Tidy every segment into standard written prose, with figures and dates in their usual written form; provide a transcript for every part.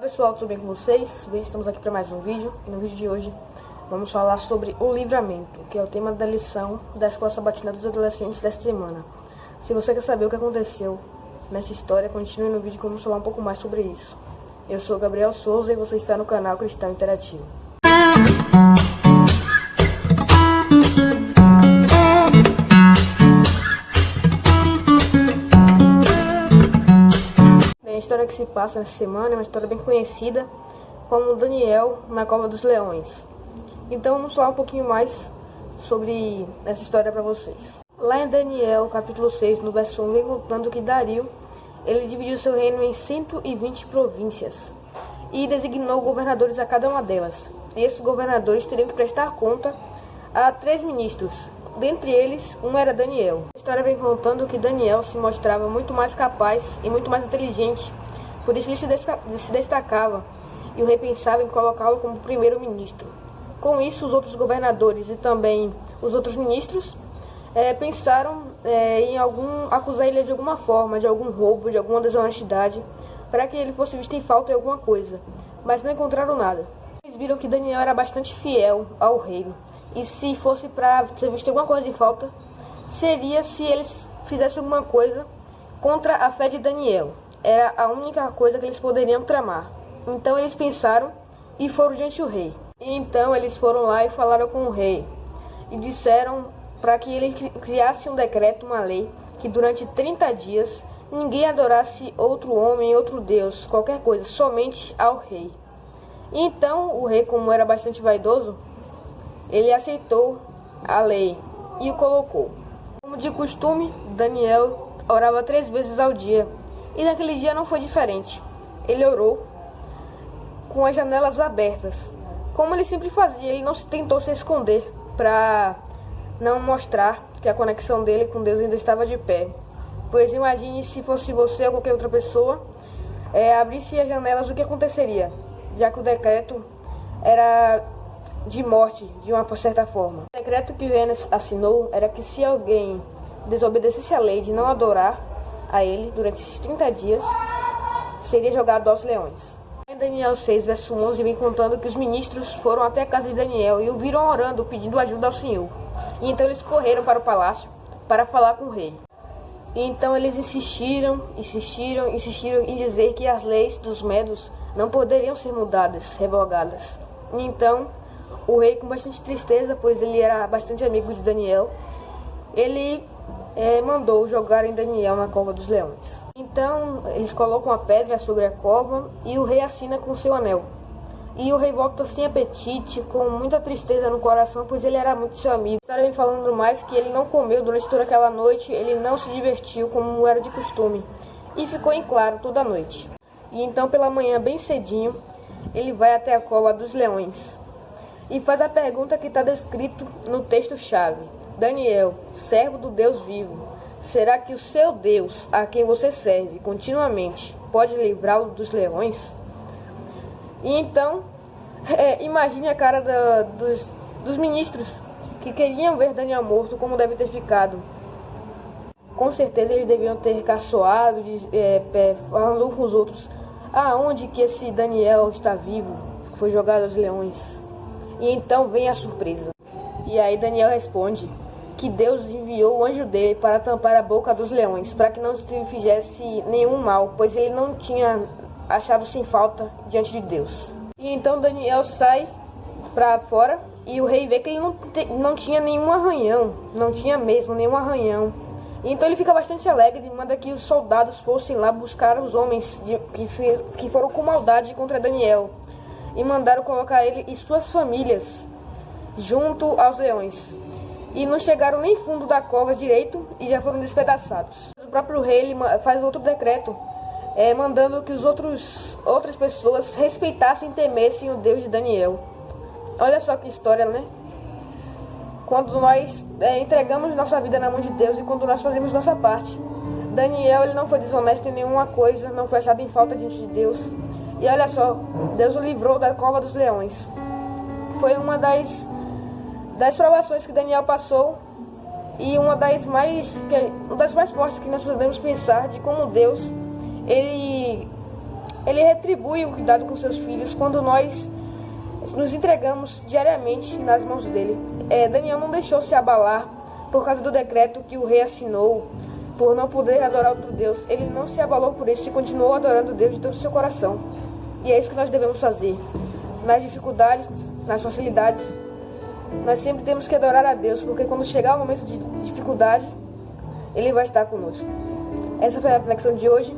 Olá pessoal, tudo bem com vocês? Bem, estamos aqui para mais um vídeo. E no vídeo de hoje vamos falar sobre o livramento, que é o tema da lição da Escola Sabatina dos Adolescentes desta semana. Se você quer saber o que aconteceu nessa história, continue no vídeo que vamos falar um pouco mais sobre isso. Eu sou Gabriel Souza e você está no canal Cristão Interativo. A história que se passa nessa semana é uma história bem conhecida como Daniel na Cova dos Leões. Então vamos falar um pouquinho mais sobre essa história para vocês. Lá em Daniel, capítulo 6, no verso 1, vem contando que Dario, ele dividiu seu reino em 120 províncias e designou governadores a cada uma delas. Esses governadores teriam que prestar conta a 3 ministros. Dentre eles, um era Daniel. A história vem contando que Daniel se mostrava muito mais capaz e muito mais inteligente, por isso ele se destacava, e o rei pensava em colocá-lo como primeiro-ministro. Com isso, os outros governadores e também os outros ministros pensaram em acusar ele de alguma forma, de algum roubo, de alguma desonestidade, para que ele fosse visto em falta em alguma coisa, mas não encontraram nada. Eles viram que Daniel era bastante fiel ao reino, e se fosse para ser visto alguma coisa em falta, seria se eles fizessem alguma coisa contra a fé de Daniel. Era a única coisa que eles poderiam tramar. Então eles pensaram e foram diante do rei. E então eles foram lá e falaram com o rei e disseram para que ele criasse um decreto, uma lei, que durante 30 dias ninguém adorasse outro homem, outro deus, qualquer coisa, somente ao rei. E então o rei, como era bastante vaidoso, ele aceitou a lei e o colocou. Como de costume, Daniel orava 3 vezes ao dia. E naquele dia não foi diferente. Ele orou com as janelas abertas. Como ele sempre fazia, ele não tentou se esconder para não mostrar que a conexão dele com Deus ainda estava de pé. Pois imagine se fosse você ou qualquer outra pessoa abrisse as janelas, o que aconteceria? Já que o decreto era de morte, de uma certa forma. O decreto que o rei assinou era que se alguém desobedecesse a lei de não adorar a ele durante esses 30 dias, seria jogado aos leões. Em Daniel 6, verso 11, vem contando que os ministros foram até a casa de Daniel e o viram orando, pedindo ajuda ao Senhor. E então eles correram para o palácio para falar com o rei. E então eles insistiram em dizer que as leis dos medos não poderiam ser mudadas, revogadas. E então o rei, com bastante tristeza, pois ele era bastante amigo de Daniel, ele mandou jogar em Daniel na cova dos leões. Então eles colocam a pedra sobre a cova e o rei assina com seu anel. E o rei volta sem apetite, com muita tristeza no coração, pois ele era muito seu amigo. A história vem falando mais que ele não comeu durante toda aquela noite, ele não se divertiu como era de costume, e ficou em claro toda a noite. E então pela manhã, bem cedinho, ele vai até a cova dos leões e faz a pergunta que está descrito no texto-chave. Daniel, servo do Deus vivo, será que o seu Deus, a quem você serve continuamente, pode livrá-lo dos leões? E então, imagine a cara dos ministros que queriam ver Daniel morto, como deve ter ficado. Com certeza eles deviam ter caçoado, falando uns com os outros, aonde que esse Daniel está vivo, foi jogado aos leões. E então vem a surpresa. E aí Daniel responde que Deus enviou o anjo dele para tampar a boca dos leões, para que não lhe fizesse nenhum mal, pois ele não tinha achado sem falta diante de Deus. E então Daniel sai para fora e o rei vê que ele não tinha nenhum arranhão, não tinha mesmo nenhum arranhão. E então ele fica bastante alegre e manda que os soldados fossem lá buscar os homens que foram com maldade contra Daniel e mandaram colocar ele e suas famílias junto aos leões. E não chegaram nem fundo da cova direito e já foram despedaçados. O próprio rei ele faz outro decreto, mandando que outras pessoas respeitassem e temessem o Deus de Daniel. Olha só que história, né? Quando nós entregamos nossa vida na mão de Deus e quando nós fazemos nossa parte. Daniel ele não foi desonesto em nenhuma coisa, não foi achado em falta diante de Deus. E olha só, Deus o livrou da cova dos leões. Foi uma das provações que Daniel passou e uma das mais fortes que nós podemos pensar de como Deus ele Ele retribui o cuidado com seus filhos quando nós nos entregamos diariamente nas mãos dele. Daniel não deixou se abalar por causa do decreto que o rei assinou por não poder adorar outro Deus. Ele não se abalou por isso e continuou adorando Deus de todo o seu coração. E é isso que nós devemos fazer. Nas dificuldades, nas facilidades, nós sempre temos que adorar a Deus, porque quando chegar o momento de dificuldade, Ele vai estar conosco. Essa foi a reflexão de hoje.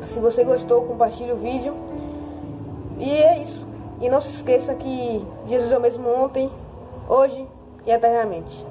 Se você gostou, compartilhe o vídeo. E é isso. E não se esqueça que Jesus é o mesmo ontem, hoje e eternamente.